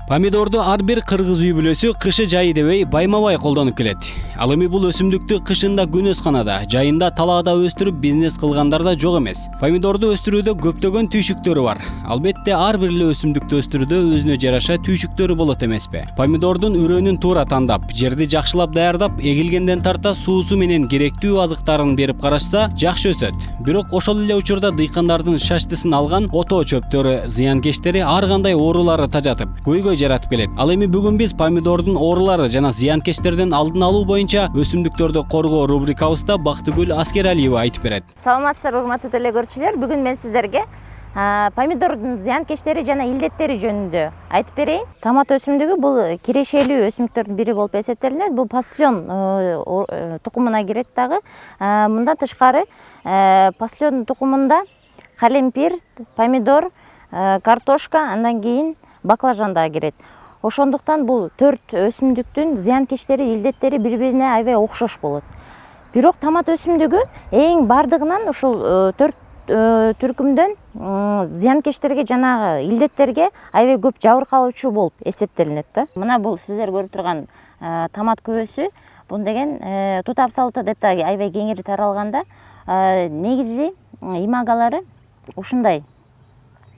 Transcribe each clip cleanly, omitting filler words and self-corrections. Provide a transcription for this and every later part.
Помидорду ар бир кыргыз үй бүлөсү кышы жайы дебей байма-бай колдонуп келет. Ал эми бул өсүмдүктү кышында күнөсканада, жайында талаада өстүрүп бизнес кылгандар да жок эмес. Помидорду өстүрүүдө көптөгөн түйшүктөрү бар. Албетте ар бир эле өсүмдүктү өстүрүүдө өзүнө жараша түйшүктөрү болот эмеспи? Помидордун үрөөнүн туура тандап, жерди жакшылап даярдап, эгилгенден тарта суусу менен керектүү азыктарын берип карашса, жакшы өсөт. Бирок ошол эле учурда дыйкандардын шаштысын алган отоо чөптөрү, зыянкечтери ар кандай ооруларды тажатып, көйгөй жаратып келет. Ал эми бүгүн биз помидордун оорулары жана зыянкечтердин алдын алуу боюнча өсүмдүктөрдү коргоо рубрикабызда Бактыгүл Аскералиева айтып берет. Саламатсыздар, урматтуу телекөрүүчүлөр. Бүгүн мен сиздерге помидордун зыянкечтери жана илдеттери жөнүндө айтып берейин. Томат өсүмдүгү бул кирешелүү өсүмдүктөрдүн бири болуп эсептелинет. Бул паслен тукумуна кирет дагы. Мындан тышкары паслен тукумунда калемпир, помидор, картошка, андан кийин баклажан да кирет. Ошондуктан бул 4 өсүмдүктүн зыянкечтери, илдеттери бири-бирине аябай окшош болот. Бирок томат өсүмдүгү эң бардыгынан ушул 4 түркүмдөн зыянкечтерге жана илдеттерге аябай көп жабыркалуучу болуп эсептелинет да. Мына бул сиздер көрүп турган томат күбөсү. Бул деген тута абсолюта деп да аябай кеңири таралганда, негизи имагалары ушундай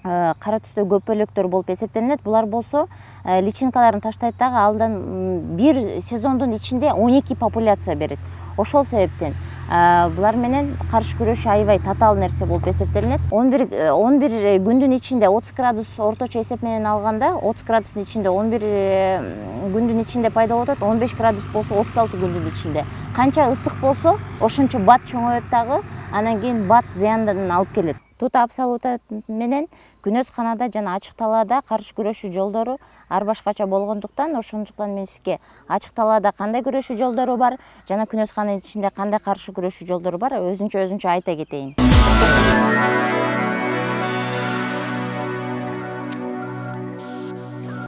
кара түстө көпөлөктөр болуп эсептелинет. Булар болсо личинкаларын таштайт дагы, алдан бир сезондун ичинде 12 популяция берет. Ошол себептен булар менен каршы күрөшүү аябай татаал нерсе болуп эсептелинет. 11 күндүн ичинде 30 градус орточо эсеп менен алганда, 30 градустун ичинде 11 күндүн ичинде пайда болот, 15 градус болсо 36 күндүн ичинде. Канча ысык болсо, ошончо бат чоңоет дагы, анан кийин бат зыяндарын алып келет. Тута абсолюта менен күнөсканада жана ачык талаада каршы күрөшүү жолдору ар башкача болгондуктан, ошондуктан мен сизге ачык талаада кандай күрөшүү жолдору бар жана күнөскананын ичинде кандай каршы күрөшүү жолдору бар, өзүнчө айта кетейин.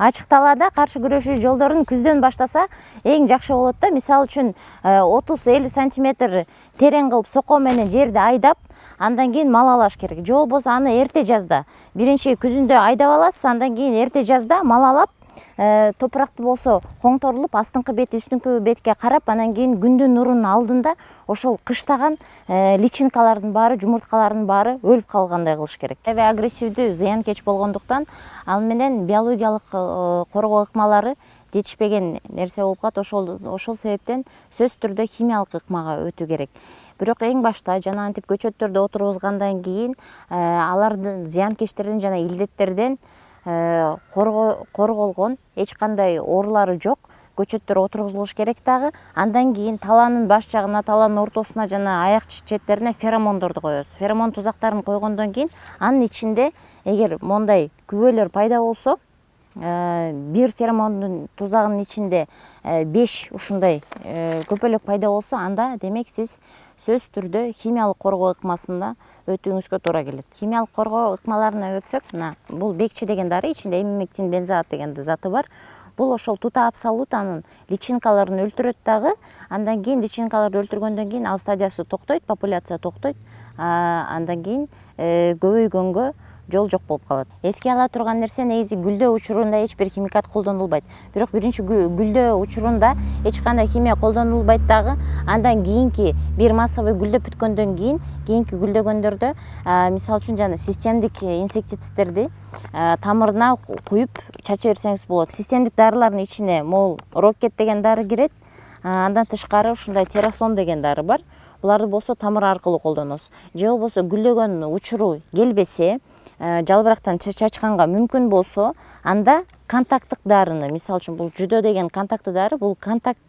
Ачык талаада каршы күрөшүү жолдорун күздөн баштаса эң жакшы болот да. Мисалы үчүн 30-50 сантиметр терең кылып сокко менен жерди айдап, андан кийин малалаш керек. Же болбосо аны эрте жазда, биринчи күзүндө айдап аласыз, андан кийин эрте жазда малалап, топуракты болсо коңторулуп, астыңкы бети үстүнкү бетке карап, анан кийин күндүн нурунун алдында ошол кыштаган личинкалардын баары, жумурткалардын баары өлүп калгандай кылыш керек. Аябай агрессивдүү зыянкеч болгондуктан ал менен биологиялык коргоо ыкмалары жетишпеген нерсе болуп калат. Ошол себептен сөзсүз түрдө химиялык ыкмага өтүү керек. Бирок эң башта жана антип көчөттөрдү отургузгандан кийин алардын зыянкечтерден жана илдеттерден корголгон эч кандай оорулары жок көчөттөр отургузулуш керек дагы. Андан кийин талаанын баш жагына, талаанын ортосуна жана аяк четтерине феромондорду коебуз. Феромон тузактарын койгондон кийин анын ичинде эгер мондай күбөлөр пайда болсо, бир феромондун тузагынын ичинде 5 ушундай көпөлөк пайда болсо, анда демек сиз сөзсүз түрдө химиялык коргоо ыкмасына өтүүңүзгө туура келет. Химиялык коргоо ыкмаларына өтсөк, мына бул бекчи деген дары, ичинде имимектин бензоат деген заты бар. Бул ошол тута абсолютанын личинкаларын өлтүрөт дагы. Андан кийин личинкаларды өлтүргөндөн кийин ал стадиясы токтойт, популяция токтойт. Андан кийин көбөйгөнгө жол жок болуп калат. Эске ала турган нерсе, негизи гүлдөө учурунда эч бир химикат колдонулбайт. Бирок биринчи гүлдөө учурунда эч кандай химия колдонулбайт дагы. Андан кийинки бир массовый гүлдөп бүткөндөн кийинки гүлдөгөндөрдө, мисалы үчүн жана системдик инсектицидтерди тамырына куюп чача берсеңиз болот. Системдик дарылардын ичине могул рокет деген дары кирет. Андан тышкары ушундай терасон деген дары бар. Буларды болсо тамыр аркылуу колдоносуз. Же болбосо гүлдөгөн учуру келбесе, жалбырактан чачканга мүмкүн болсо, анда контакттык дарыны, мисалы үчүн бул жүдө деген контакты дары, бул контакт,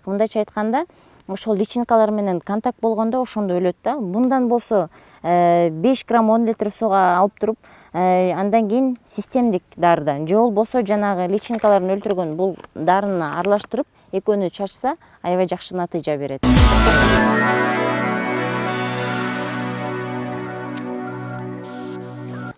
мындайча айтканда, ошол личинкалар менен контакт болгондо ошондо өлөт да. Мындан болсо 5 грамм 10 литр сууга алып туруп, андан кийин системдик дарыдан, же болбосо жанагы личинкаларын өлтүргөн бул дарыны аралаштырып, экөөнү чачса, аябай жакшы натыйжа берет.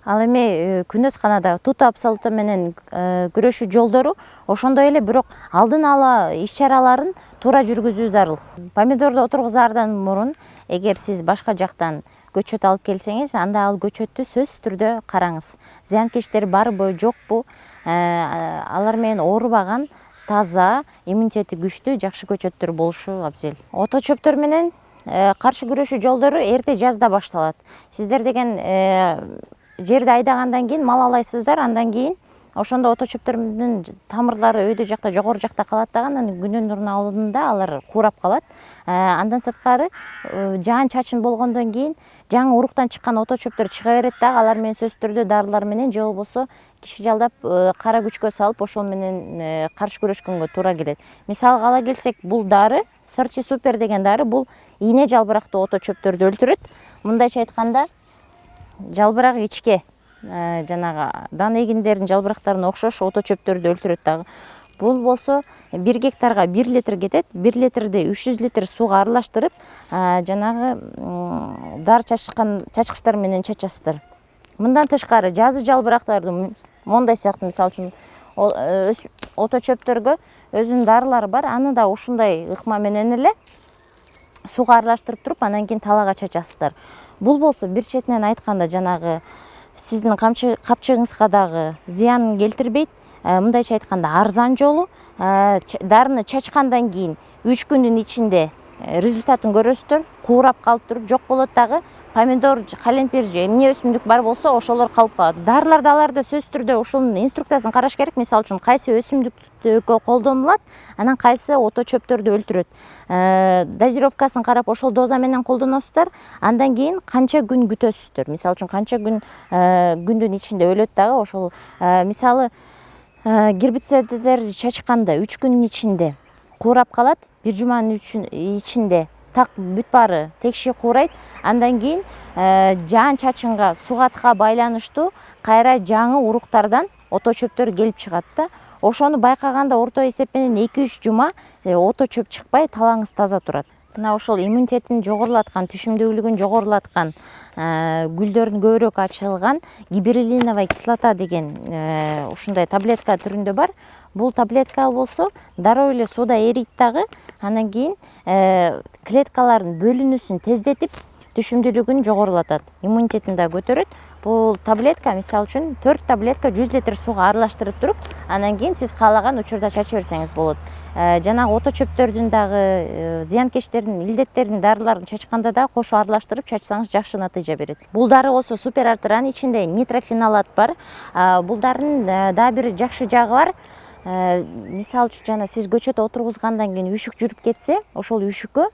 Ал эми күнөс канада тута абсолюта менен күрөшүү жолдору ошондой эле, бирок алдын ала иш чараларын туура жүргүзүү зарыл. Помидорду отургузаардан мурун эгер сиз башка жактан көчөт алып келсеңиз, анда ал көчөттү сөзсүз түрдө караңыз. Зыянкечтери барбы, жокпу? Алар менен оорубаган, таза, иммунитети күчтүү, жакшы көчөттөр болушу абзел. Ото чөптөр менен каршы күрөшүү жолдору эрте жазда башталат. Сиздер деген жерди айдагандан кийин мал алайсыздар, андан кийин ошондо ото чөптөрдүн тамырлары өйдө жакта, жогору жакта калат дагы, анан күнүнүн нурунун алдында алар куурап калат. Андан сырткары жаан чачын болгондон кийин жаңы уруктан чыккан ото чөптөр чыга берет дагы, алар менен сөзсүз түрдө дарылар менен же болбосо киши жалдап кара күчкө салып ошол менен каршы күрөшкөнгө туура келет. Мисалга ала келсек, бул дары, Сорчи Супер деген дары, бул ийне жалбырактуу ото чөптөрдү өлтүрөт. Мындайча айтканда, жалбырак ичке жанагы дан эгиндердин жалбырактарына окшош ото чөптөрдү өлтүрөт дагы. Бул болсо 1 гектарга 1 литр кетет. 1 литрди 300 литр сууга аралаштырып, жанагы дар чачкычтар менен чачасыздар. Мындан тышкары жазы жалбырактарды мондай сыяктуу, мисалы үчүн ото чөптөргө өзүнүн дарылары бар. Аны да ушундай ыкма менен эле сууга аралаштырып туруп, анан кийин талаага чачасыздар. Бул болсо бир четинен айтканда жанагы сиздин капчыгыңызга дагы зыянын келтирбейт. Мындайча айтканда арзан жолу. Дарыны чачкандан кийин 3 күндүн ичинде результатын көрөсүздөр. Куурап калып туруп жок болот дагы. Помидор, калемпир же эмне өсүмдүк бар болсо ошолор калып калат. Дарыларды аларды сөзсүз түрдө ошонун инструкциясын караш керек. Мисалы үчүн кайсы өсүмдүккө колдонулат, анан кайсы ото чөптөрдү өлтүрөт. Дозировкасын карап ошол доза менен колдоносуздар. Андан кийин канча күн күтөсүздөр. Мисалы үчүн канча күндүн ичинде өлөт дагы. Ошол мисалы гербициддер чачканда 3 күндүн ичинде куурап калат, 1 жуманын ичинде так бүт баары текши куурайт. Андан кийин жаан чачынга, сугатка байланыштуу кайра жаңы уруктардан ото чөптөр келип чыгат да. Ошону байкаганда орто эсеп менен 2-3 жума ото чөп чыкпай, талаңыз таза турат. Мына ошол иммунитетин жогорулаткан, түшүмдүүлүгүн жогорулаткан, гүлдөрүн көбүрөөк ачылган гибриллиновая кислота деген ушундай таблетка түрүндө бар. Бул таблетка болсо дароо эле сууда эрийт дагы, андан кийин клеткалардын бөлүнүүсүн тездетип, түшүмдүүлүгүн жогорулатат, иммунитетин да көтөрөт. Бул таблетка, мисалы үчүн 4 таблетка 100 литр сууга аралаштырып туруп, анан кийин сиз каалаган учурда чача берсеңиз болот. Жанагы ото чөптөрдүн дагы зыянкечтердин, илдеттердин дарыларын чачканда да кошо аралаштырып чачсаңыз жакшы натыйжа берет. Бул дары болсо супер артран, ичинде нитрофенолат бар. Бул дарынын дагы бир жакшы жагы бар. Мисалы үчүн жана сиз көчөт отургузгандан кийин үшүк жүрүп кетсе, ошол үшүккө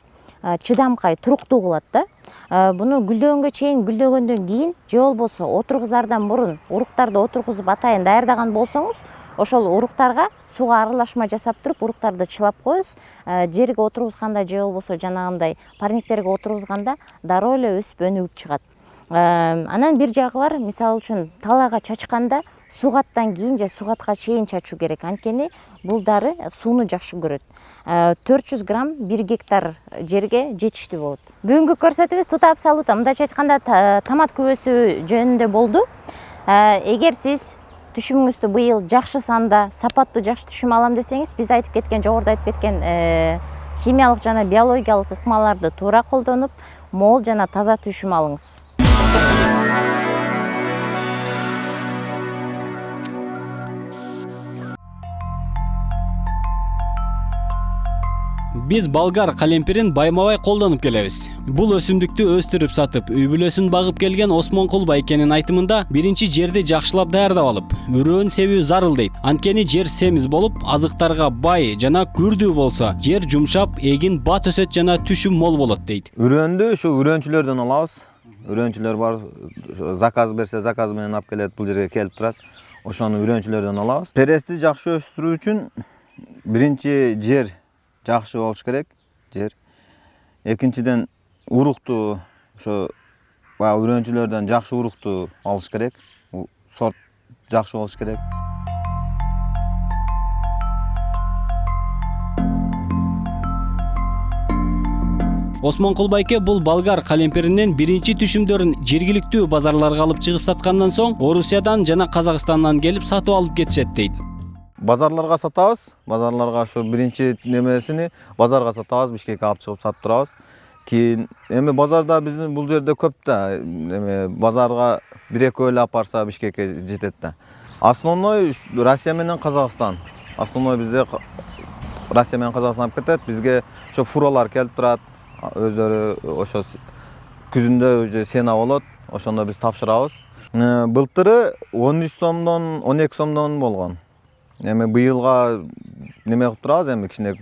чыдамкай, туруктуу кылат да. Буну гүлдөгөнгө чейин, гүлдөгөндөн кийин же болбосо отургузаардан мурун уруктарды отургузуп атайын даярдаган болсоңуз, ошол уруктарга сууга аралашма жасап туруп, уруктарды чылап коесуз. Жерге отургузганда же болбосо жанагындай парниктерге отургузганда дароо эле өсүп өнүгүп чыгат. Анан бир жагы бар, мисалы үчүн талаага чачканда сугаттан кийин же сугатка чейин чачуу керек. Анткени бул дары сууну жакшы көрөт. 400 грамм 1 гектар жерге жетиштүү болот. Бүгүнкү көрсөтүүбүз тута абсолюта, мындайча айтканда томат күбөсү жөнүндө болду. Эгер сиз түшүмүңүздү быйыл жакшы санда, сапаттуу жакшы түшүм алам десеңиз, биз айтып кеткен, жогоруда айтып кеткен химиялык жана биологиялык ыкмаларды туура колдонуп, мол жана таза түшүм алыңыз. Биз болгар калемпирин байма-бай колдонуп келебиз. Бул өсүмдүктү өстүрүп сатып, үй бүлөсүн багып келген Осмонкул байкенин айтымында, биринчи жерди жакшылап даярдап алып, үрөөн себүү зарыл дейт. Анткени жер семиз болуп, азыктарга бай жана күрдүү болсо, жер жумшап, эгин бат өсөт жана түшүм мол болот дейт. Үрөндү ушу үрөөнчүлөрдөн алабыз. Үрөөнчүлөр бар, заказ берсе заказ менен алып келет, бул жерге келип турат. Ошону үрөөнчүлөрдөн алабыз. Перести жакшы өстүрүү үчүн биринчи жер жакшы болуш керек, жер. Экинчиден урукту ошо үрөөнчүлөрдөн жакшы урукту алыш керек. Сорт жакшы болуш керек. Осмонкул байке бул болгар калемперинин биринчи түшүмдөрүн жергиликтүү базарларга алып чыгып саткандан соң Орусиядан жана Казакстандан келип сатып алып кетишет дейт. Базарларга сатабыз. Базарларга ошо биринчи немесини базарга сатабыз, Бишкекке алып чыгып сатып турабыз. Кийин эми базарда биздин бул жерде көп да. Эми базарга 1-2 эле апарса Бишкекке жетет да. Основной Россия менен Казакстан. Основной бизде Россия менен Казакстан алып кетет. Бизге ошо фуралар келип турат. Өздөрү ошо күзүндө уже сена болот. Ошондо биз тапшырабыз. Былтыры 13 сомдон 12 сомдон болгон. Эми быйылга неме кылып турабыз, эми кичине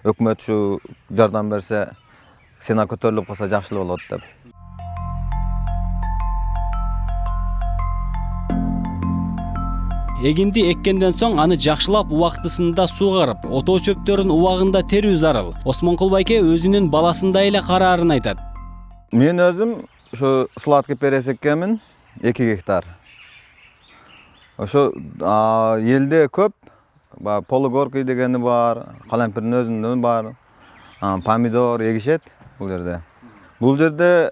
өкмөт ушу жардам берсе, сена көтөрүлүп калса жакшы эле болот деп. Эгинди эккенден соң аны жакшылап убактысында сугарып, отоо чөптөрүн убагында терүү зарыл. Осмонкул байке өзүнүн баласындай эле караарын айтат. Мен өзүм ошо сладкий перец эккенмин 2 гектар. Ошо элде көп, полугоркий дегени бар, калемпердин өзүндө бар, помидор эгишет бул жерде. Бул жерде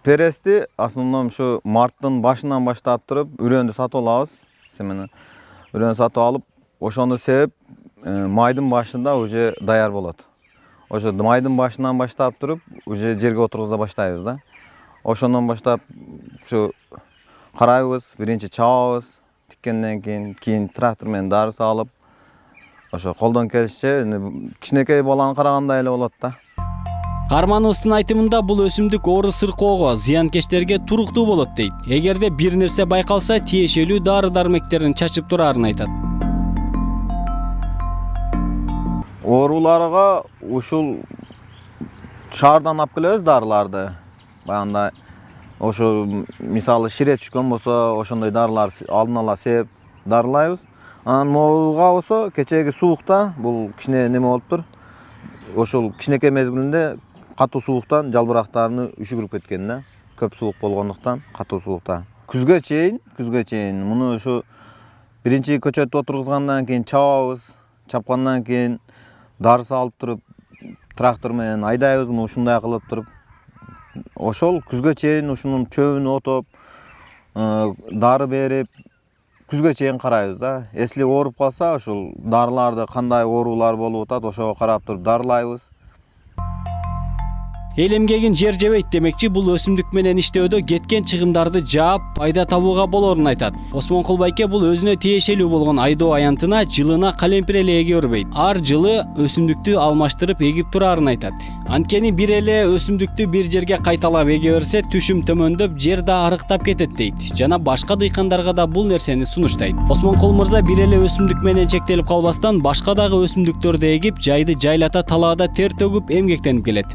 перести основном ушу марттын башынан баштап туруп, үрөндү сатып алабыз. Семени үрөндү сатып алып, ошону сеп, майдын башында уже даяр болот. Ошо майдын башынан баштап туруп, уже жерге отургуза баштайбыз да. Ошондон баштап ушу карайбыз, биринчи чабабыз, тиккенден кийин трактор менен дары салып, ошо колдон келишче кичинекей баланы карагандай эле болот да. Каарманыбыздын айтымында бул өсүмдүк оору сыркоого, зыянкечтерге туруктуу болот дейт. Эгерде бир нерсе байкалса, тиешелүү дары-дармектерин чачып турарын айтат. Ооруларга ушул шаардан алып келебиз дарыларды. Баягындай ошо мисалы шире түшкөн болсо, ошондой дарылар алдын ала сеп дарылайбыз. Анан моруга болсо, кечеги суукта бул кичине неме болуптур. Ошол кичинекей мезгилинде катуу сууктан жалбырактарыны үшүгүрүп кеткен да. Көп суук болгондуктан катуу суукта. Күзгө чейин муну ушу биринчи көчөттү отургузгандан кийин чабабыз. Чапкандан кийин дары салып туруп, трактор менен айдайбыз, муну ушундай кылып туруп. Ошол күзгө чейин ушунун чөбүн отоп, дары берип, күзгө чейин карайбыз да. Если ооруп калса, ошол дарыларды кандай оорулар болуп атат, ошого карап туруп дарылайбыз. Эл эмгегин жер жебейт демекчи, бул өсүмдүк менен иштөөдө кеткен чыгымдарды жаап, пайда табууга болорун айтат. Осмонкул байке бул өзүнө тиешелүү болгон айдоо аянтына жылына калемпир эле эге өрбөйт. Ар жылы өсүмдүктү алмаштырып эгип турарын айтат. Анткени бир эле өсүмдүктү бир жерге кайталап эге берсе, түшүм төмөндөп, жер да арыктап кетет дейт. Жана башка дыйкандарга да бул нерсени сунуштайт. Осмонкул мырза бир эле өсүмдүк менен чектелип калбастан, башка дагы өсүмдүктөрдү эгип, жайды жайлата талаада тер төгүп эмгектенип келет.